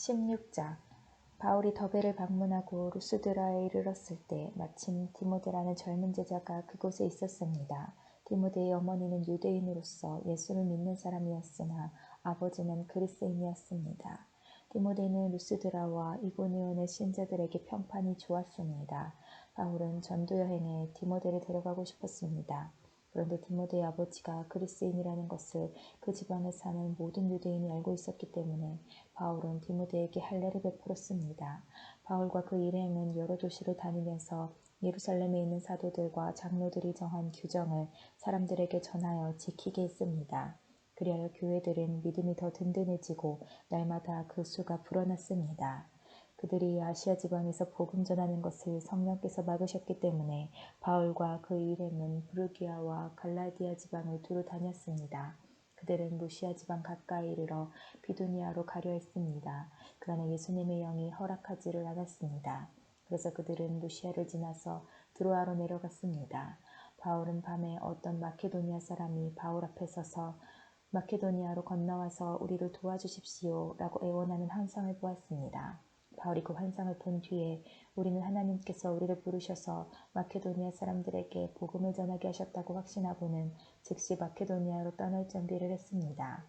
16장. 바울이 더베를 방문하고 루스드라에 이르렀을 때 마침 디모데라는 젊은 제자가 그곳에 있었습니다. 디모데의 어머니는 유대인으로서 예수를 믿는 사람이었으나 아버지는 그리스인이었습니다. 디모데는 루스드라와 이고니온의 신자들에게 평판이 좋았습니다. 바울은 전도 여행에 디모데를 데려가고 싶었습니다. 그런데 디모데의 아버지가 그리스인이라는 것을 그 지방에 사는 모든 유대인이 알고 있었기 때문에 바울은 디모데에게 할례를 베풀었습니다. 바울과 그 일행은 여러 도시를 다니면서 예루살렘에 있는 사도들과 장로들이 정한 규정을 사람들에게 전하여 지키게 했습니다. 그리하여 교회들은 믿음이 더 든든해지고 날마다 그 수가 불어났습니다. 그들이 아시아 지방에서 복음 전하는 것을 성령께서 막으셨기 때문에 바울과 그 일행은 브르기아와 갈라디아 지방을 두루 다녔습니다. 그들은 루시아 지방 가까이 이르러 비두니아로 가려 했습니다. 그러나 예수님의 영이 허락하지를 않았습니다. 그래서 그들은 루시아를 지나서 드로아로 내려갔습니다. 바울은 밤에 어떤 마케도니아 사람이 바울 앞에 서서 마케도니아로 건너와서 우리를 도와주십시오 라고 애원하는 환상을 보았습니다. 바울이 그 환상을 본 뒤에 우리는 하나님께서 우리를 부르셔서 마케도니아 사람들에게 복음을 전하게 하셨다고 확신하고는 즉시 마케도니아로 떠날 준비를 했습니다.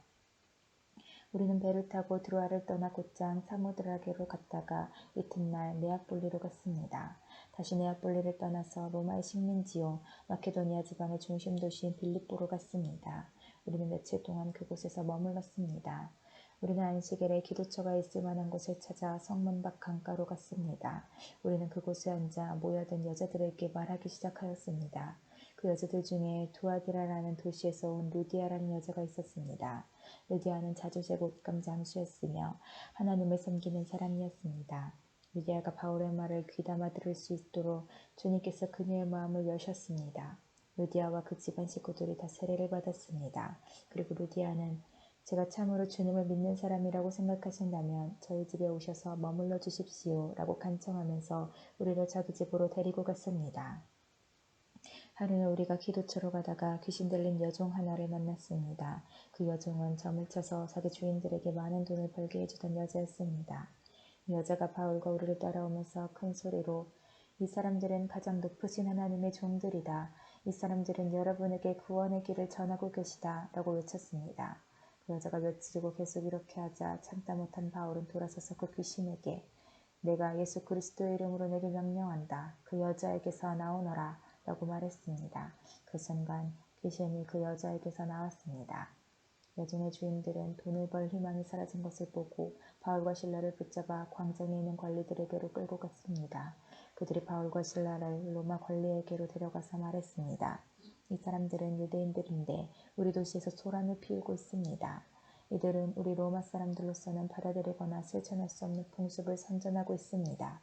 우리는 배를 타고 드로아를 떠나 곧장 사모드라게로 갔다가 이튿날 네아폴리로 갔습니다. 다시 네아폴리를 떠나서 로마의 식민지요 마케도니아 지방의 중심 도시인 빌립보로 갔습니다. 우리는 며칠 동안 그곳에서 머물렀습니다. 우리는 안식일에 기도처가 있을 만한 곳을 찾아 성문 밖 강가로 갔습니다. 우리는 그곳에 앉아 모여든 여자들에게 말하기 시작하였습니다. 그 여자들 중에 두아디라라는 도시에서 온 루디아라는 여자가 있었습니다. 루디아는 자주색 옷감 장수였으며 하나님을 섬기는 사람이었습니다. 루디아가 바울의 말을 귀담아 들을 수 있도록 주님께서 그녀의 마음을 여셨습니다. 루디아와 그 집안 식구들이 다 세례를 받았습니다. 그리고 루디아는 제가 참으로 주님을 믿는 사람이라고 생각하신다면 저희 집에 오셔서 머물러 주십시오 라고 간청하면서 우리를 자기 집으로 데리고 갔습니다. 하루는 우리가 기도처로 가다가 귀신 들린 여종 하나를 만났습니다. 그 여종은 점을 쳐서 자기 주인들에게 많은 돈을 벌게 해주던 여자였습니다. 이 여자가 바울과 우리를 따라오면서 큰 소리로 이 사람들은 가장 높으신 하나님의 종들이다. 이 사람들은 여러분에게 구원의 길을 전하고 계시다 라고 외쳤습니다. 그 여자가 며칠이고 계속 이렇게 하자 참다 못한 바울은 돌아서서 그 귀신에게 내가 예수 그리스도의 이름으로 내게 명령한다. 그 여자에게서 나오너라 라고 말했습니다. 그 순간 귀신이 그 여자에게서 나왔습니다. 여종의 주인들은 돈을 벌 희망이 사라진 것을 보고 바울과 실라를 붙잡아 광장에 있는 관리들에게로 끌고 갔습니다. 그들이 바울과 실라를 로마 관리에게로 데려가서 말했습니다. 이 사람들은 유대인들인데 우리 도시에서 소란을 피우고 있습니다. 이들은 우리 로마 사람들로서는 받아들이거나 실천할 수 없는 풍습을 선전하고 있습니다.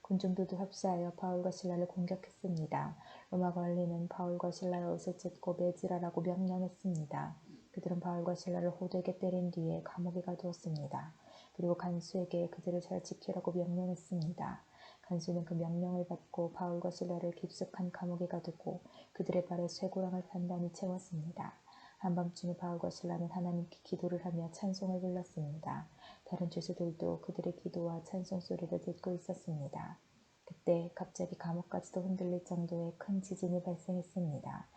군중들도 합세하여 바울과 실라를 공격했습니다. 로마 관리는 바울과 실라의 옷을 찢고 매질하라고 명령했습니다. 그들은 바울과 실라를 호되게 때린 뒤에 감옥에 가두었습니다. 그리고 간수에게 그들을 잘 지키라고 명령했습니다. 간수는 그 명령을 받고 바울과 실라를 깊숙한 감옥에 가두고 그들의 발에 쇠고랑을 단단히 채웠습니다. 한밤중에 바울과 실라는 하나님께 기도를 하며 찬송을 불렀습니다. 다른 죄수들도 그들의 기도와 찬송 소리를 듣고 있었습니다. 그때 갑자기 감옥까지도 흔들릴 정도의 큰 지진이 발생했습니다.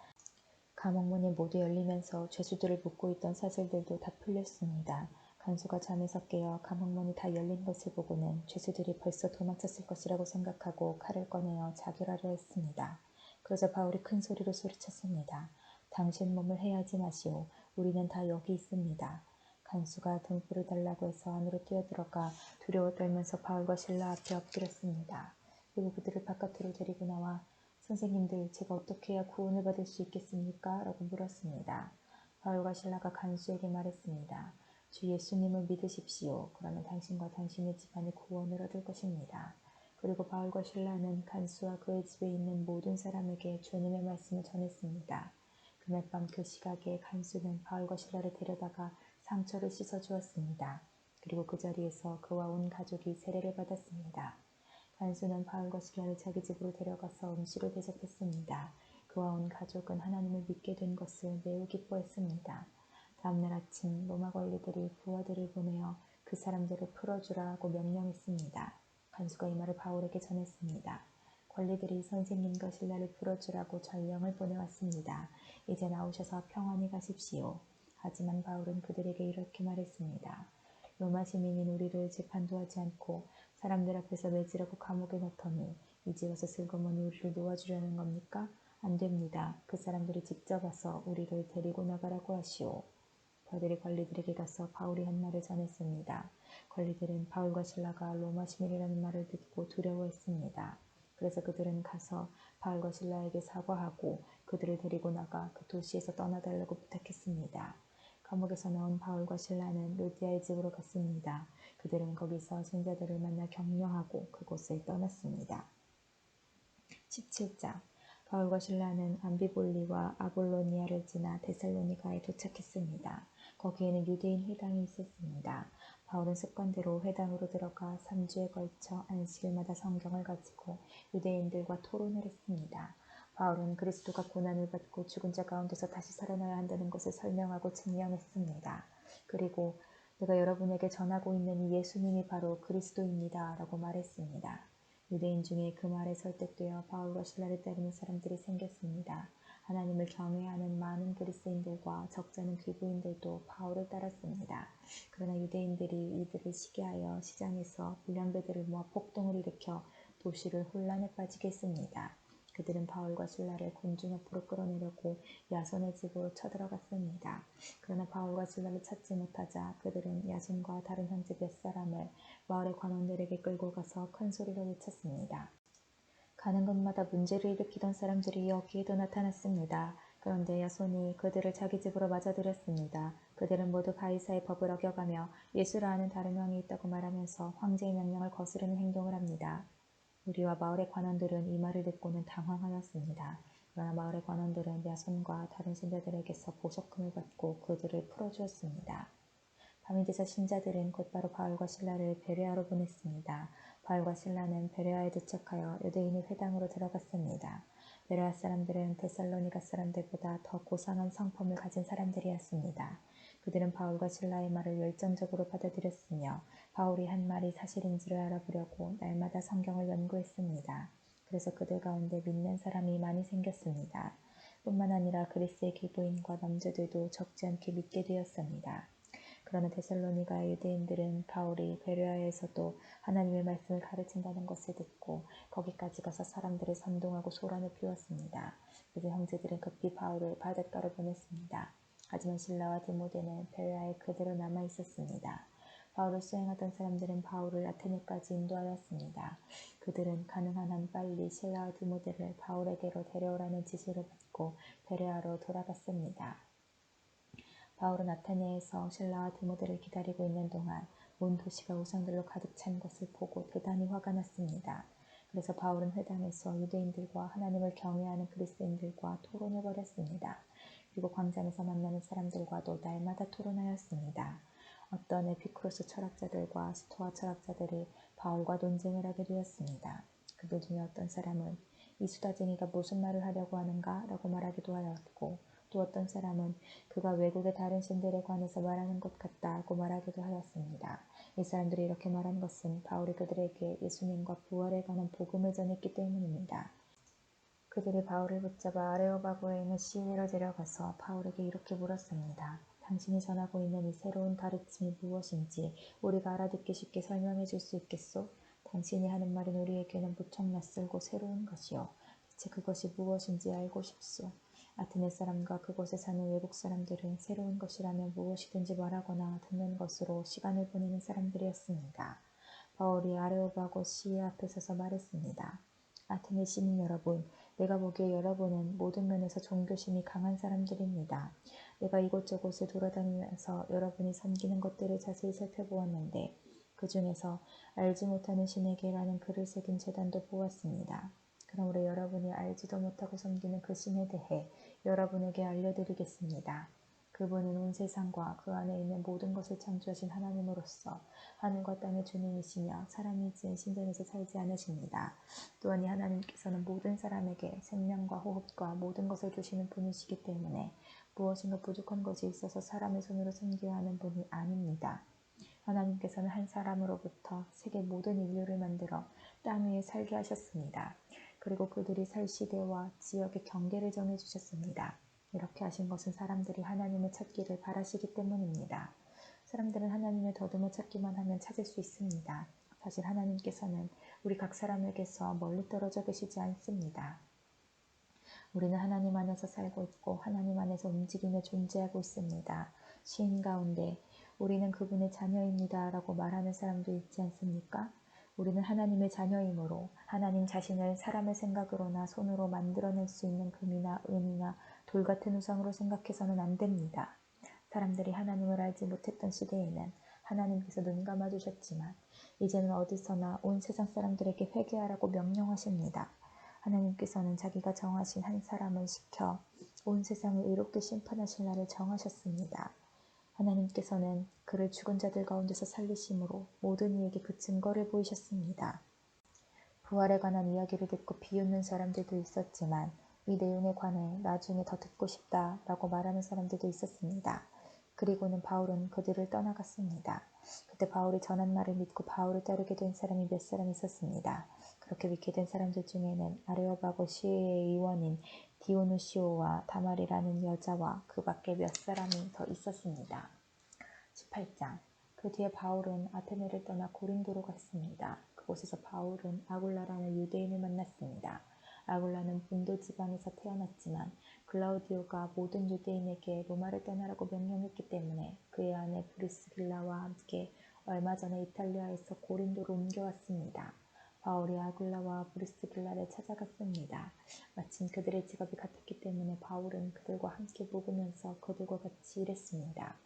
감옥문이 모두 열리면서 죄수들을 묶고 있던 사슬들도 다 풀렸습니다. 간수가 잠에서 깨어 감옥문이 다 열린 것을 보고는 죄수들이 벌써 도망쳤을 것이라고 생각하고 칼을 꺼내어 자결하려 했습니다. 그러자 바울이 큰 소리로 소리쳤습니다. 당신 몸을 해하지 마시오. 우리는 다 여기 있습니다. 간수가 등불을 달라고 해서 안으로 뛰어들어가 두려워 떨면서 바울과 실라 앞에 엎드렸습니다. 그리고 그들을 바깥으로 데리고 나와 선생님들, 제가 어떻게 해야 구원을 받을 수 있겠습니까? 라고 물었습니다. 바울과 실라가 간수에게 말했습니다. 주 예수님을 믿으십시오. 그러면 당신과 당신의 집안이 구원을 얻을 것입니다. 그리고 바울과 실라는 간수와 그의 집에 있는 모든 사람에게 주님의 말씀을 전했습니다. 그날 밤 그 시각에 간수는 바울과 실라를 데려다가 상처를 씻어주었습니다. 그리고 그 자리에서 그와 온 가족이 세례를 받았습니다. 간수는 바울과 실라를 자기 집으로 데려가서 음식을 대접했습니다. 그와 온 가족은 하나님을 믿게 된 것을 매우 기뻐했습니다. 다음날 아침 로마 관리들이 부하들을 보내어 그 사람들을 풀어주라고 명령했습니다. 간수가 이 말을 바울에게 전했습니다. 관리들이 선생님과 신라를 풀어주라고 전령을 보내왔습니다. 이제 나오셔서 평안히 가십시오. 하지만 바울은 그들에게 이렇게 말했습니다. 로마 시민인 우리를 재판도 하지 않고 사람들 앞에서 매질하고 감옥에 넣더니 이제 와서 슬그머니 우리를 놓아주려는 겁니까? 안 됩니다. 그 사람들이 직접 와서 우리를 데리고 나가라고 하시오. 그들이 관리들에게 가서 바울이 한 말을 전했습니다. 관리들은 바울과 신라가 로마 시민이라는 말을 듣고 두려워했습니다. 그래서 그들은 가서 바울과 신라에게 사과하고 그들을 데리고 나가 그 도시에서 떠나달라고 부탁했습니다. 감옥에서 나온 바울과 신라는 루디아의 집으로 갔습니다. 그들은 거기서 신자들을 만나 격려하고 그곳을 떠났습니다. 17장 바울과 신라는 암비볼리와 아볼로니아를 지나 데살로니가에 도착했습니다. 거기에는 유대인 회당이 있었습니다. 바울은 습관대로 회당으로 들어가 3주에 걸쳐 안식일마다 성경을 가지고 유대인들과 토론을 했습니다. 바울은 그리스도가 고난을 받고 죽은 자 가운데서 다시 살아나야 한다는 것을 설명하고 증명했습니다. 그리고 내가 여러분에게 전하고 있는 이 예수님이 바로 그리스도입니다. 라고 말했습니다. 유대인 중에 그 말에 설득되어 바울과 신라를 따르는 사람들이 생겼습니다. 하나님을 경외하는 많은 그리스인들과 적잖은 귀부인들도 바울을 따랐습니다. 그러나 유대인들이 이들을 시기하여 시장에서 불량배들을 모아 폭동을 일으켜 도시를 혼란에 빠지게 했습니다. 그들은 바울과 신라를 군중 앞으로 끌어내려고 야손의 집으로 쳐들어갔습니다. 그러나 바울과 신라를 찾지 못하자 그들은 야손과 다른 형제 몇 사람을 마을의 관원들에게 끌고 가서 큰 소리로 외쳤습니다. 가는 곳마다 문제를 일으키던 사람들이 여기에도 나타났습니다. 그런데 야손이 그들을 자기 집으로 맞아들였습니다. 그들은 모두 가이사의 법을 어겨가며 예수라 하는 다른 왕이 있다고 말하면서 황제의 명령을 거스르는 행동을 합니다. 우리와 마을의 관원들은 이 말을 듣고는 당황하였습니다. 그러나 마을의 관원들은 야손과 다른 신자들에게서 보석금을 받고 그들을 풀어주었습니다. 밤이 되자 신자들은 곧바로 바울과 신라를 베레아로 보냈습니다. 바울과 신라는 베레아에 도착하여 유대인의 회당으로 들어갔습니다. 베레아 사람들은 데살로니가 사람들보다 더 고상한 성품을 가진 사람들이었습니다. 그들은 바울과 신라의 말을 열정적으로 받아들였으며 바울이 한 말이 사실인지를 알아보려고 날마다 성경을 연구했습니다. 그래서 그들 가운데 믿는 사람이 많이 생겼습니다. 뿐만 아니라 그리스의 기부인과 남자들도 적지 않게 믿게 되었습니다. 그러나 데살로니가의 유대인들은 바울이 베레아에서도 하나님의 말씀을 가르친다는 것을 듣고 거기까지 가서 사람들을 선동하고 소란을 피웠습니다. 그래서 형제들은 급히 바울을 바닷가로 보냈습니다. 하지만 신라와 디모데는 베레아에 그대로 남아 있었습니다. 바울을 수행하던 사람들은 바울을 아테네까지 인도하였습니다. 그들은 가능한 한 빨리 신라와 디모데를 바울에게로 데려오라는 지시를 받고 베레아로 돌아갔습니다. 바울은 아테네에서 신라와 디모데를 기다리고 있는 동안 온 도시가 우상들로 가득 찬 것을 보고 대단히 화가 났습니다. 그래서 바울은 회당에서 유대인들과 하나님을 경외하는 그리스도인들과 토론을 벌였습니다. 그리고 광장에서 만나는 사람들과도 날마다 토론하였습니다. 어떤 에피쿠로스 철학자들과 스토아 철학자들이 바울과 논쟁을 하게 되었습니다. 그들 중에 어떤 사람은 이 수다쟁이가 무슨 말을 하려고 하는가? 라고 말하기도 하였고 또 어떤 사람은 그가 외국의 다른 신들에 관해서 말하는 것 같다고 말하기도 하였습니다. 이 사람들이 이렇게 말한 것은 바울이 그들에게 예수님과 부활에 관한 복음을 전했기 때문입니다. 그들이 바울을 붙잡아 아레오바고에 있는 시위로 데려가서 바울에게 이렇게 물었습니다. 당신이 전하고 있는 이 새로운 가르침이 무엇인지 우리가 알아듣기 쉽게 설명해 줄 수 있겠소? 당신이 하는 말은 우리에게는 무척 낯설고 새로운 것이요. 대체 그것이 무엇인지 알고 싶소. 아테네 사람과 그곳에 사는 외국 사람들은 새로운 것이라면 무엇이든지 말하거나 듣는 것으로 시간을 보내는 사람들이었습니다. 바울이 아레오바고 시위 앞에 서서 말했습니다. 아테네 시민 여러분, 내가 보기에 여러분은 모든 면에서 종교심이 강한 사람들입니다. 내가 이곳저곳을 돌아다니면서 여러분이 섬기는 것들을 자세히 살펴보았는데 그 중에서 알지 못하는 신에게라는 글을 새긴 제단도 보았습니다. 그러므로 여러분이 알지도 못하고 섬기는 그 신에 대해 여러분에게 알려드리겠습니다. 그분은 온 세상과 그 안에 있는 모든 것을 창조하신 하나님으로서 하늘과 땅의 주님이시며 사람이 지은 신전에서 살지 않으십니다. 또한 이 하나님께서는 모든 사람에게 생명과 호흡과 모든 것을 주시는 분이시기 때문에 무엇인가 부족한 것이 있어서 사람의 손으로 섬겨야 하는 분이 아닙니다. 하나님께서는 한 사람으로부터 세계 모든 인류를 만들어 땅 위에 살게 하셨습니다. 그리고 그들이 살 시대와 지역의 경계를 정해주셨습니다. 이렇게 하신 것은 사람들이 하나님을 찾기를 바라시기 때문입니다. 사람들은 하나님을 더듬어 찾기만 하면 찾을 수 있습니다. 사실 하나님께서는 우리 각 사람에게서 멀리 떨어져 계시지 않습니다. 우리는 하나님 안에서 살고 있고 하나님 안에서 움직이며 존재하고 있습니다. 시인 가운데 우리는 그분의 자녀입니다 라고 말하는 사람도 있지 않습니까? 우리는 하나님의 자녀이므로 하나님 자신을 사람의 생각으로나 손으로 만들어낼 수 있는 금이나 은이나 돌 같은 우상으로 생각해서는 안 됩니다. 사람들이 하나님을 알지 못했던 시대에는 하나님께서 눈 감아주셨지만 이제는 어디서나 온 세상 사람들에게 회개하라고 명령하십니다. 하나님께서는 자기가 정하신 한 사람을 시켜 온 세상을 의롭게 심판하실 날을 정하셨습니다. 하나님께서는 그를 죽은 자들 가운데서 살리심으로 모든 이에게 그 증거를 보이셨습니다. 부활에 관한 이야기를 듣고 비웃는 사람들도 있었지만 이 내용에 관해 나중에 더 듣고 싶다라고 말하는 사람들도 있었습니다. 그리고는 바울은 그들을 떠나갔습니다. 그때 바울이 전한 말을 믿고 바울을 따르게 된 사람이 몇 사람 있었습니다. 그렇게 믿게 된 사람들 중에는 아레오바고 시의 의원인 디오누시오와 다말이라는 여자와 그 밖에 몇 사람이 더 있었습니다. 18장. 그 뒤에 바울은 아테네를 떠나 고린도로 갔습니다. 그곳에서 바울은 아굴라라는 유대인을 만났습니다. 아굴라는 본도 지방에서 태어났지만 글라우디오가 모든 유대인에게 로마를 떠나라고 명령했기 때문에 그의 아내 브리스길라와 함께 얼마 전에 이탈리아에서 고린도로 옮겨왔습니다. 바울이 아굴라와 브리스길라를 찾아갔습니다. 마침 그들의 직업이 같았기 때문에 바울은 그들과 함께 묵으면서 그들과 같이 일했습니다.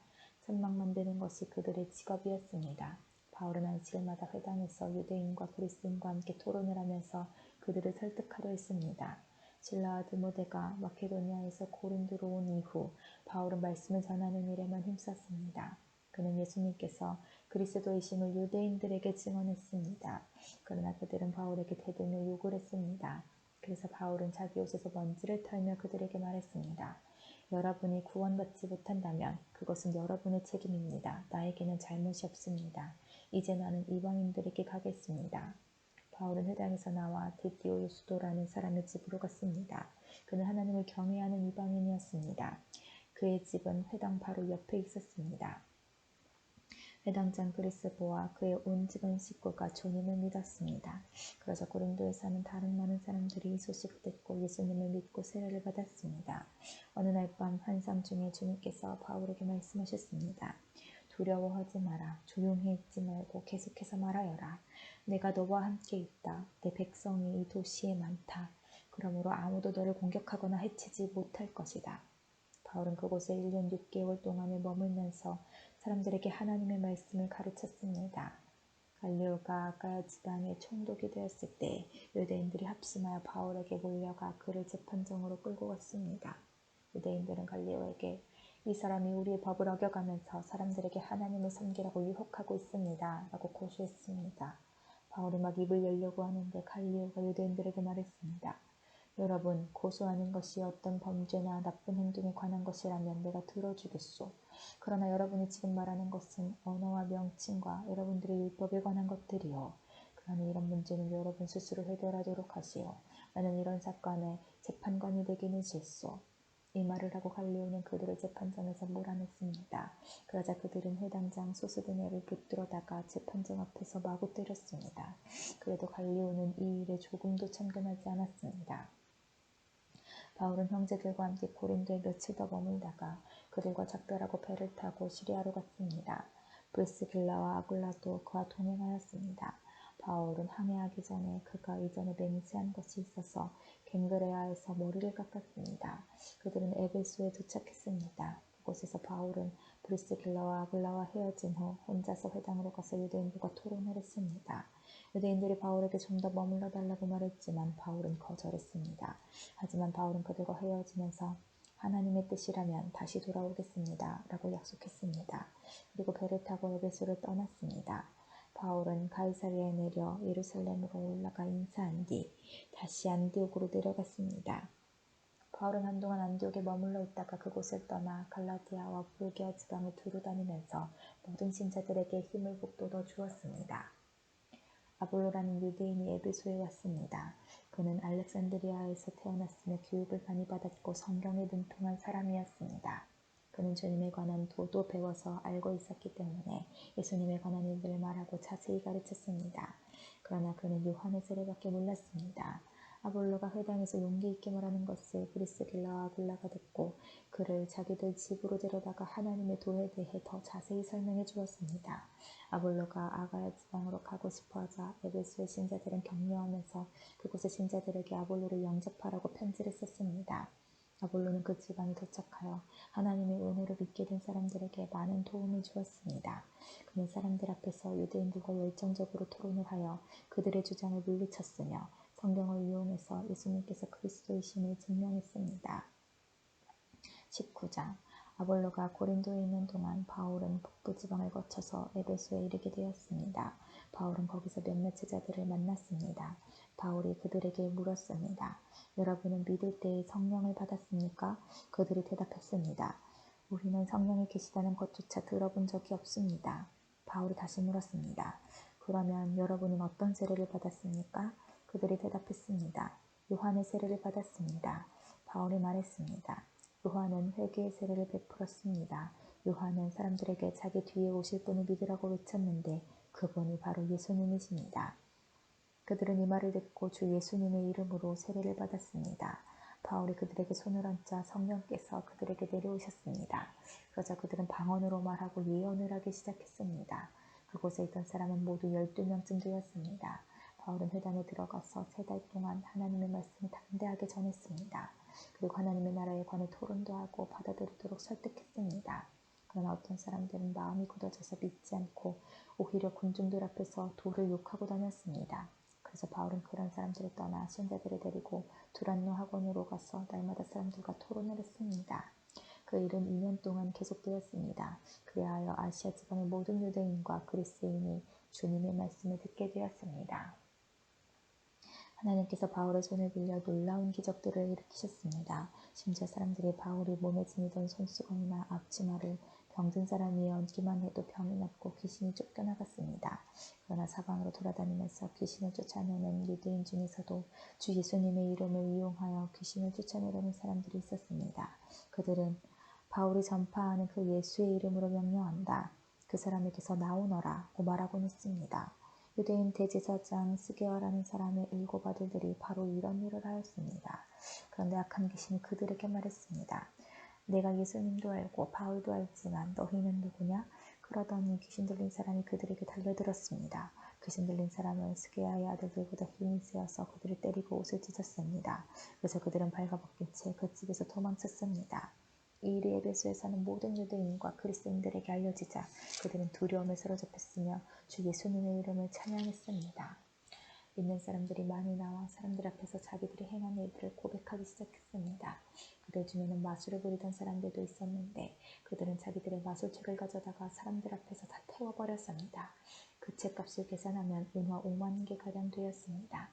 천막 만드는 것이 그들의 직업이었습니다. 바울은 안식일마다 회당에서 유대인과 그리스인과 함께 토론을 하면서 그들을 설득하려 했습니다. 실라와 드모데가 마케도니아에서 고린도로 온 이후 바울은 말씀을 전하는 일에만 힘썼습니다. 그는 예수님께서 그리스도이심을 유대인들에게 증언했습니다. 그러나 그들은 바울에게 대등을 요구를 했습니다. 그래서 바울은 자기 옷에서 먼지를 털며 그들에게 말했습니다. 여러분이 구원받지 못한다면 그것은 여러분의 책임입니다. 나에게는 잘못이 없습니다. 이제 나는 이방인들에게 가겠습니다. 바울은 회당에서 나와 디디오유스도라는 사람의 집으로 갔습니다. 그는 하나님을 경외하는 이방인이었습니다. 그의 집은 회당 바로 옆에 있었습니다. 회당장 그리스보와 그의 온 집안 식구가 주님을 믿었습니다. 그러자 고린도에 사는 다른 많은 사람들이 이 소식을 듣고 예수님을 믿고 세례를 받았습니다. 어느 날 밤 환상 중에 주님께서 바울에게 말씀하셨습니다. 두려워하지 마라. 조용히 있지 말고 계속해서 말하여라. 내가 너와 함께 있다. 내 백성이 이 도시에 많다. 그러므로 아무도 너를 공격하거나 해치지 못할 것이다. 바울은 그곳에 1년 6개월 동안을 머물면서 사람들에게 하나님의 말씀을 가르쳤습니다. 갈리오가 아가야 지방에 총독이 되었을 때 유대인들이 합심하여 바울에게 몰려가 그를 재판정으로 끌고 갔습니다. 유대인들은 갈리오에게 이 사람이 우리의 법을 어겨가면서 사람들에게 하나님을 섬기라고 유혹하고 있습니다. 라고 고소했습니다. 바울이 막 입을 열려고 하는데 갈리오가 유대인들에게 말했습니다. 여러분, 고소하는 것이 어떤 범죄나 나쁜 행동에 관한 것이라면 내가 들어주겠소. 그러나 여러분이 지금 말하는 것은 언어와 명칭과 여러분들의 율법에 관한 것들이요. 그러니 이런 문제는 여러분 스스로 해결하도록 하시오. 나는 이런 사건의 재판관이 되기는 싫소. 이 말을 하고 갈리오는 그들을 재판장에서 몰아냈습니다. 그러자 그들은 회당장 소스드네를 붙들어다가 재판장 앞에서 마구 때렸습니다. 그래도 갈리오는 이 일에 조금도 참견하지 않았습니다. 바울은 형제들과 함께 고린도에 며칠 더 머물다가 그들과 작별하고 배를 타고 시리아로 갔습니다. 브리스길라와 아굴라도 그와 동행하였습니다. 바울은 항해하기 전에 그가 이전에 맹세한 것이 있어서 갱그레아에서 머리를 깎았습니다. 그들은 에베소에 도착했습니다. 그곳에서 바울은 브리스길라와 아굴라와 헤어진 후 혼자서 회당으로 가서 유대인들과 토론을 했습니다. 유대인들이 바울에게 좀 더 머물러 달라고 말했지만 바울은 거절했습니다. 하지만 바울은 그들과 헤어지면서 하나님의 뜻이라면 다시 돌아오겠습니다. 라고 약속했습니다. 그리고 배를 타고 에베소를 떠났습니다. 바울은 가이사랴에 내려 예루살렘으로 올라가 인사한 뒤 다시 안디옥으로 내려갔습니다. 바울은 한동안 안디옥에 머물러 있다가 그곳을 떠나 갈라디아와 불기아 지방을 두루 다니면서 모든 신자들에게 힘을 북돋워 주었습니다. 아볼로라는 유대인이 에베소에 왔습니다. 그는 알렉산드리아에서 태어났으며 교육을 많이 받았고 성경에 능통한 사람이었습니다. 그는 주님에 관한 도도 배워서 알고 있었기 때문에 예수님에 관한 일들을 말하고 자세히 가르쳤습니다. 그러나 그는 요한의 세례밖에 몰랐습니다. 아볼로가 회당에서 용기 있게 말하는 것을 브리스길라와 아굴라가 듣고 그를 자기들 집으로 데려다가 하나님의 도에 대해 더 자세히 설명해 주었습니다. 아볼로가 아가야 지방으로 가고 싶어하자 에베소의 신자들은 격려하면서 그곳의 신자들에게 아볼로를 영접하라고 편지를 썼습니다. 아볼로는 그 지방에 도착하여 하나님의 은혜로 믿게 된 사람들에게 많은 도움을 주었습니다. 그는 사람들 앞에서 유대인들과 열정적으로 토론을 하여 그들의 주장을 물리쳤으며 성경을 이용해서 예수님께서 그리스도이심을 증명했습니다. 19장 아볼로가 고린도에 있는 동안 바울은 북부 지방을 거쳐서 에베소에 이르게 되었습니다. 바울은 거기서 몇몇 제자들을 만났습니다. 바울이 그들에게 물었습니다. 여러분은 믿을 때에 성령을 받았습니까? 그들이 대답했습니다. 우리는 성령이 계시다는 것조차 들어본 적이 없습니다. 바울이 다시 물었습니다. 그러면 여러분은 어떤 세례를 받았습니까? 그들이 대답했습니다. 요한의 세례를 받았습니다. 바울이 말했습니다. 요한은 회개의 세례를 베풀었습니다. 요한은 사람들에게 자기 뒤에 오실 분을 믿으라고 외쳤는데 그분이 바로 예수님이십니다. 그들은 이 말을 듣고 주 예수님의 이름으로 세례를 받았습니다. 바울이 그들에게 손을 얹자 성령께서 그들에게 내려오셨습니다. 그러자 그들은 방언으로 말하고 예언을 하기 시작했습니다. 그곳에 있던 사람은 모두 12명쯤 되었습니다. 바울은 회당에 들어가서 3달 동안 하나님의 말씀을 담대하게 전했습니다. 그리고 하나님의 나라에 관해 토론도 하고 받아들이도록 설득했습니다. 그러나 어떤 사람들은 마음이 굳어져서 믿지 않고 오히려 군중들 앞에서 돌을 욕하고 다녔습니다. 그래서 바울은 그런 사람들을 떠나 신자들을 데리고 두란노 학원으로 가서 날마다 사람들과 토론을 했습니다. 그 일은 2년 동안 계속되었습니다. 그리하여 아시아 지방의 모든 유대인과 그리스인이 주님의 말씀을 듣게 되었습니다. 하나님께서 바울의 손을 빌려 놀라운 기적들을 일으키셨습니다. 심지어 사람들이 바울이 몸에 지니던 손수건이나 앞치마를 병든 사람이 얹기만 해도 병이 낫고 귀신이 쫓겨나갔습니다. 그러나 사방으로 돌아다니면서 귀신을 쫓아내는 유대인 중에서도 주 예수님의 이름을 이용하여 귀신을 쫓아내려는 사람들이 있었습니다. 그들은 바울이 전파하는 그 예수의 이름으로 명령한다. 그 사람에게서 나오너라고 말하곤 했습니다. 유대인 대제사장 스게와라는 사람의 7 아들들이 바로 이런 일을 하였습니다. 그런데 악한 귀신이 그들에게 말했습니다. 내가 예수님도 알고 바울도 알지만 너희는 누구냐? 그러더니 귀신 들린 사람이 그들에게 달려들었습니다. 귀신 들린 사람은 스게와의 아들들보다 힘이 세어서 그들을 때리고 옷을 찢었습니다. 그래서 그들은 발가벗긴 채 그 집에서 도망쳤습니다. 이 일이 에베소에 사는 모든 유대인과 그리스인들에게 알려지자 그들은 두려움에 사로잡혔으며 주 예수님의 이름을 찬양했습니다. 믿는 사람들이 많이 나와 사람들 앞에서 자기들이 행한 일들을 고백하기 시작했습니다. 그들 중에는 마술을 부리던 사람들도 있었는데 그들은 자기들의 마술책을 가져다가 사람들 앞에서 다 태워버렸습니다. 그 책값을 계산하면 은화 5만 개가량 되었습니다.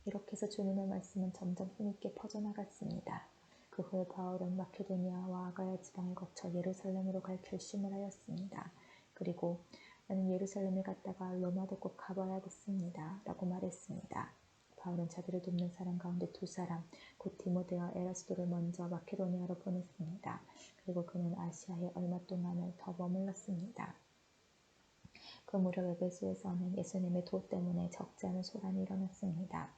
이렇게 해서 주님의 말씀은 점점 힘있게 퍼져나갔습니다. 그 후에 바울은 마케도니아와 아가야 지방을 거쳐 예루살렘으로 갈 결심을 하였습니다. 그리고 나는 예루살렘에 갔다가 로마도 꼭 가봐야겠습니다. 라고 말했습니다. 바울은 자기를 돕는 사람 가운데 2사람, 곧 디모데와 에라스도를 먼저 마케도니아로 보냈습니다. 그리고 그는 아시아에 얼마 동안을 더 머물렀습니다. 그 무렵 에베소에서는 예수님의 도 때문에 적지 않은 소란이 일어났습니다.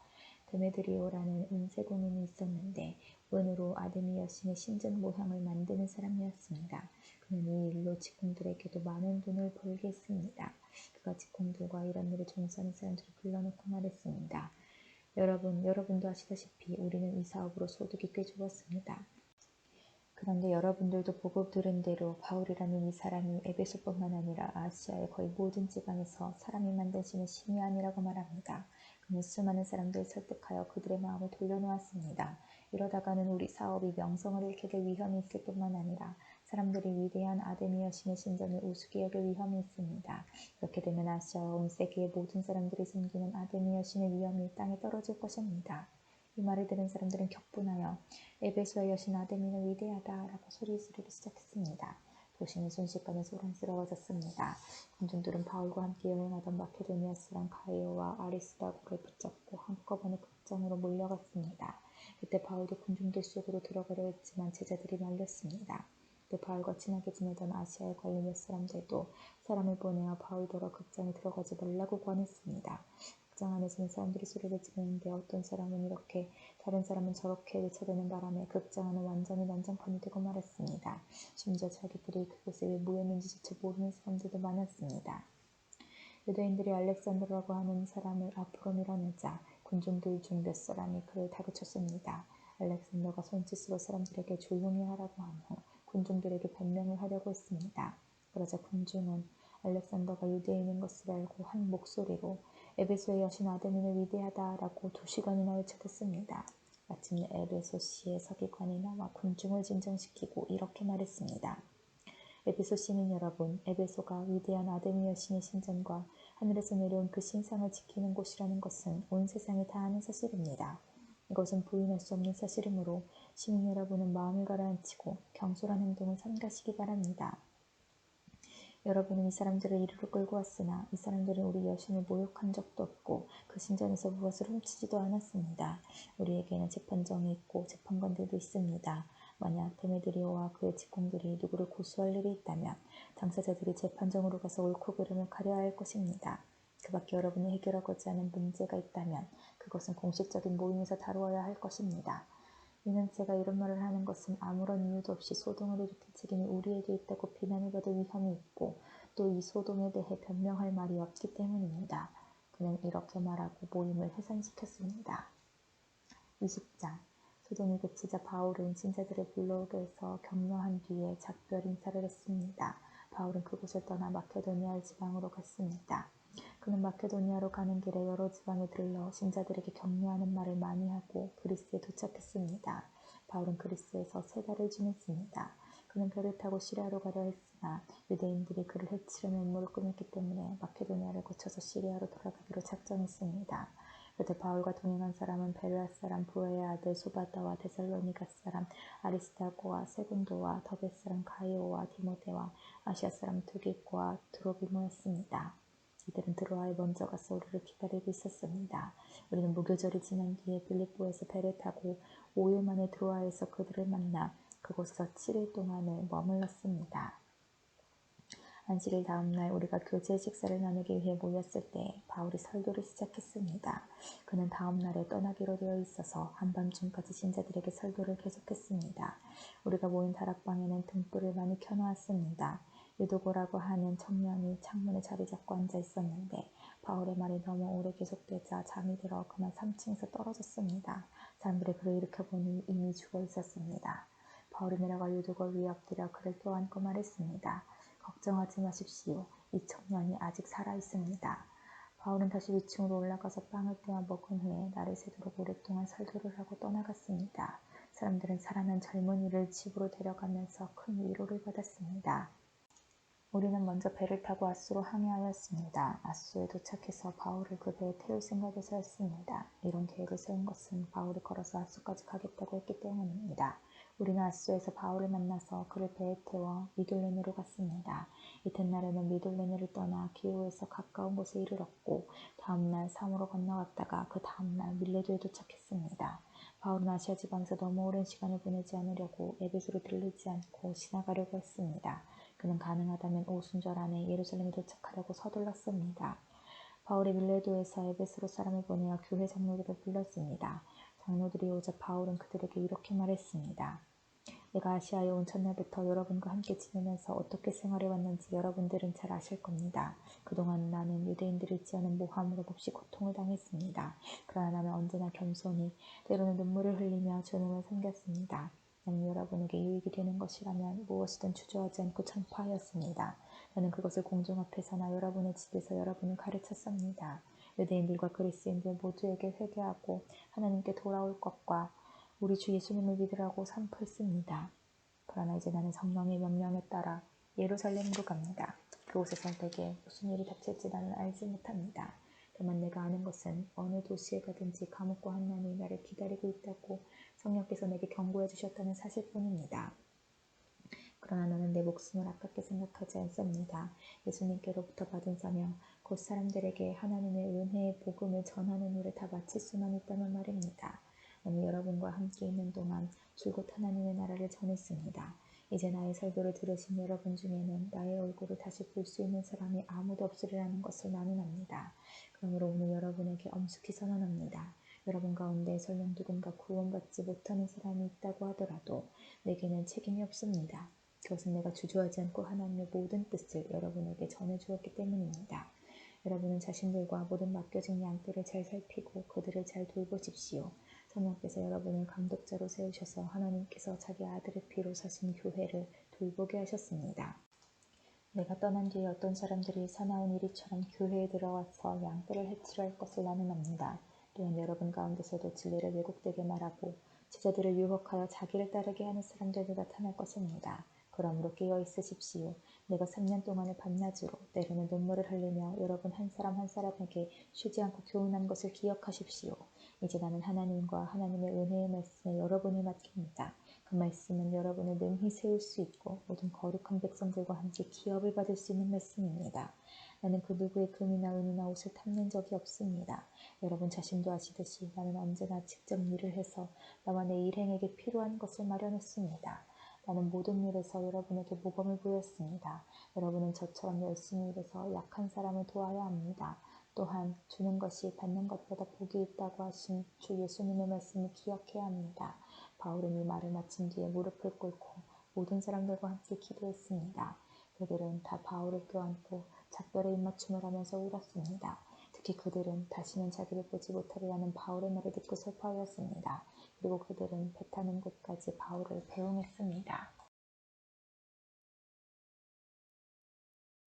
데메드리오라는 은세공인이 있었는데 은으로 아데미 여신의 신전 모형을 만드는 사람이었습니다. 그는 이 일로 직공들에게도 많은 돈을 벌게 했습니다. 그가 직공들과 이런 일을 종사하는 사람들을 불러놓고 말했습니다. 여러분도 아시다시피 우리는 이 사업으로 소득이 꽤 좋았습니다. 그런데 여러분들도 보고 들은 대로 바울이라는 이 사람이 에베소뿐만 아니라 아시아의 거의 모든 지방에서 사람이 만드시는 신이 아니라고 말합니다. 그는 수많은 사람들을 설득하여 그들의 마음을 돌려놓았습니다. 이러다가는 우리 사업이 명성을 잃게 될 위험이 있을 뿐만 아니라 사람들이 위대한 아데미 여신의 신전을 우습게 여길 위험이 있습니다. 이렇게 되면 아시아와 온 세계의 모든 사람들이 섬기는 아데미 여신의 위엄이 땅에 떨어질 것입니다. 이 말을 들은 사람들은 격분하여 에베소의 여신 아데미는 위대하다라고 소리 지르기 시작했습니다. 도시는 순식간에 소란스러워졌습니다. 군중들은 바울과 함께 여행하던 마케도니아 사람 가이오와 아리스다고를 붙잡고 한꺼번에 극장으로 몰려갔습니다. 그때 바울도 군중들 속으로 들어가려 했지만 제자들이 말렸습니다. 그때 바울과 친하게 지내던 아시아에 관련 몇 사람들도 사람을 보내어 바울더러 극장에 들어가지 말라고 권했습니다. 극장 안에서는 사람들이 소리를 지르는데 어떤 사람은 이렇게 다른 사람은 저렇게 외쳐대는 바람에 극장 안은 완전히 난장판이 되고 말았습니다. 심지어 자기들이 그곳에 왜 모였는지조차 모르는 사람들도 많았습니다. 유대인들이 알렉산더라고 하는 사람을 앞으로 밀어내자 군중들 중 몇 사람이 그를 다그쳤습니다. 알렉산더가 손짓으로 사람들에게 조용히 하라고 한 후 군중들에게 변명을 하려고 했습니다. 그러자 군중은 알렉산더가 유대인인 것을 알고 한 목소리로 에베소의 여신 아데미는 위대하다라고 2시간이나 외쳐댔습니다. 마침내 에베소시의 서기관이 나와 군중을 진정시키고 이렇게 말했습니다. 에베소 시민 여러분, 에베소가 위대한 아데미 여신의 신전과 하늘에서 내려온 그 신상을 지키는 곳이라는 것은 온 세상이 다 아는 사실입니다. 이것은 부인할 수 없는 사실이므로 시민 여러분은 마음을 가라앉히고 경솔한 행동을 삼가시기 바랍니다. 여러분은 이 사람들을 이리로 끌고 왔으나 이 사람들은 우리 여신을 모욕한 적도 없고 그 신전에서 무엇을 훔치지도 않았습니다. 우리에게는 재판정이 있고 재판관들도 있습니다. 만약 데메드리오와 그의 직공들이 누구를 고소할 일이 있다면 당사자들이 재판정으로 가서 옳고 그름을 가려야 할 것입니다. 그 밖에 여러분이 해결하고자 하는 문제가 있다면 그것은 공식적인 모임에서 다루어야 할 것입니다. 이는 제가 이런 말을 하는 것은 아무런 이유도 없이 소동을 일으킨 책임이 우리에게 있다고 비난을 받을 위험이 있고 또 이 소동에 대해 변명할 말이 없기 때문입니다. 그는 이렇게 말하고 모임을 해산시켰습니다. 20장 소동이 그치자 바울은 신자들을 불러오게 해서 격려한 뒤에 작별 인사를 했습니다. 바울은 그곳을 떠나 마케도니아 지방으로 갔습니다. 그는 마케도니아로 가는 길에 여러 지방에 들러 신자들에게 격려하는 말을 많이 하고 그리스에 도착했습니다. 바울은 그리스에서 3달을 지냈습니다. 그는 배를 타고 시리아로 가려 했으나 유대인들이 그를 해치려는 음모를 꾸몄기 때문에 마케도니아를 거쳐서 시리아로 돌아가기로 작정했습니다. 그때 바울과 동행한 사람은 베르아 사람 부에의 아들 소바다와 데살로니가 사람 아리스다고와 세군도와 더베 사람 가이오와 디모데와 아시아 사람 두기고와 드로비모였습니다. 이들은 드로아에 먼저 가서 우리를 기다리고 있었습니다. 우리는 무교절이 지난 뒤에 빌립보에서 배를 타고 5일 만에 드로아에서 그들을 만나 그곳에서 7일 동안을 머물렀습니다. 안식일 다음 날 우리가 교제 식사를 나누기 위해 모였을 때 바울이 설교를 시작했습니다. 그는 다음 날에 떠나기로 되어 있어서 한밤중까지 신자들에게 설교를 계속했습니다. 우리가 모인 다락방에는 등불을 많이 켜놓았습니다. 유도고라고 하는 청년이 창문에 자리 잡고 앉아 있었는데 바울의 말이 너무 오래 계속되자 잠이 들어 그만 3층에서 떨어졌습니다. 사람들이 그를 일으켜보니 이미 죽어 있었습니다. 바울이 내려가 유도고 위에 엎드려 그를 껴안고 말했습니다. 걱정하지 마십시오. 이 청년이 아직 살아있습니다. 바울은 다시 위층으로 올라가서 빵을 떼어 먹은 후에 날을 새도록 오랫동안 설교를 하고 떠나갔습니다. 사람들은 살아난 젊은이를 집으로 데려가면서 큰 위로를 받았습니다. 우리는 먼저 배를 타고 아수로 항해하였습니다. 아수에 도착해서 바울을 그 배에 태울 생각에서였습니다. 이런 계획을 세운 것은 바울이 걸어서 아수까지 가겠다고 했기 때문입니다. 우리는 아수에서 바울을 만나서 그를 배에 태워 미돌레네로 갔습니다. 이튿날에는 미돌레네를 떠나 기호에서 가까운 곳에 이르렀고 다음날 삼으로 건너갔다가 그 다음날 밀레도에 도착했습니다. 바울은 아시아 지방에서 너무 오랜 시간을 보내지 않으려고 에베소로 들르지 않고 지나가려고 했습니다. 그는 가능하다면 오순절 안에 예루살렘에 도착하려고 서둘렀습니다. 바울이 밀레도에서 에베소로 사람을 보내어 교회 장로들을 불렀습니다. 장로들이 오자 바울은 그들에게 이렇게 말했습니다. 내가 아시아에 온 첫날부터 여러분과 함께 지내면서 어떻게 생활해왔는지 여러분들은 잘 아실 겁니다. 그동안 나는 유대인들이 지어낸 모함으로 몹시 고통을 당했습니다. 그러나 나는 언제나 겸손히 때로는 눈물을 흘리며 주님을 섬겼습니다. 나는 여러분에게 유익이 되는 것이라면 무엇이든 주저하지 않고 전파하였습니다. 나는 그것을 공중 앞에서나 여러분의 집에서 여러분을 가르쳤습니다. 유대인들과 그리스인들 모두에게 회개하고 하나님께 돌아올 것과 우리 주 예수님을 믿으라고 선포했습니다. 그러나 이제 나는 성령의 명령에 따라 예루살렘으로 갑니다. 그곳에서 내게 무슨 일이 닥칠지 나는 알지 못합니다. 다만 내가 아는 것은 어느 도시에 가든지 감옥과 환난이 나를 기다리고 있다고 성령께서 내게 경고해 주셨다는 사실뿐입니다. 그러나 나는 내 목숨을 아깝게 생각하지 않습니다. 예수님께로부터 받은 사명, 곧 사람들에게 하나님의 은혜의 복음을 전하는 일을 다 마칠 수만 있다면 말입니다. 나는 여러분과 함께 있는 동안 줄곧 하나님의 나라를 전했습니다. 이제 나의 설교를 들으신 여러분 중에는 나의 얼굴을 다시 볼 수 있는 사람이 아무도 없으리라는 것을 나는 압니다. 그러므로 오늘 여러분에게 엄숙히 선언합니다. 여러분 가운데 설령 누군가 구원받지 못하는 사람이 있다고 하더라도 내게는 책임이 없습니다. 그것은 내가 주저하지 않고 하나님의 모든 뜻을 여러분에게 전해주었기 때문입니다. 여러분은 자신들과 모든 맡겨진 양떼를 잘 살피고 그들을 잘 돌보십시오. 성령께서 여러분을 감독자로 세우셔서 하나님께서 자기 아들의 피로 사신 교회를 돌보게 하셨습니다. 내가 떠난 뒤에 어떤 사람들이 사나운 이리처럼 교회에 들어와서 양떼를 해치려 할 것을 나는 압니다. 또한 여러분 가운데서도 진리를 왜곡되게 말하고 제자들을 유혹하여 자기를 따르게 하는 사람들도 나타날 것입니다. 그러므로 깨어 있으십시오. 내가 3년 동안의 밤낮으로 때로는 눈물을 흘리며 여러분 한 사람 한 사람에게 쉬지 않고 교훈한 것을 기억하십시오. 이제 나는 하나님과 하나님의 은혜의 말씀에 여러분을 맡깁니다. 그 말씀은 여러분을 능히 세울 수 있고 모든 거룩한 백성들과 함께 기업을 받을 수 있는 말씀입니다. 나는 그 누구의 금이나 은이나 옷을 탐낸 적이 없습니다. 여러분 자신도 아시듯이 나는 언제나 직접 일을 해서 나와 내 일행에게 필요한 것을 마련했습니다. 나는 모든 일에서 여러분에게 모범을 보였습니다. 여러분은 저처럼 열심히 일해서 약한 사람을 도와야 합니다. 또한 주는 것이 받는 것보다 복이 있다고 하신 주 예수님의 말씀을 기억해야 합니다. 바울은 이 말을 마친 뒤에 무릎을 꿇고 모든 사람들과 함께 기도했습니다. 그들은 다 바울을 껴안고 작별의 입맞춤을 하면서 울었습니다. 특히 그들은 다시는 자기를 보지 못하리라는 바울의 말을 듣고 슬퍼하였습니다. 그리고 그들은 배 타는 곳까지 바울을 배웅했습니다.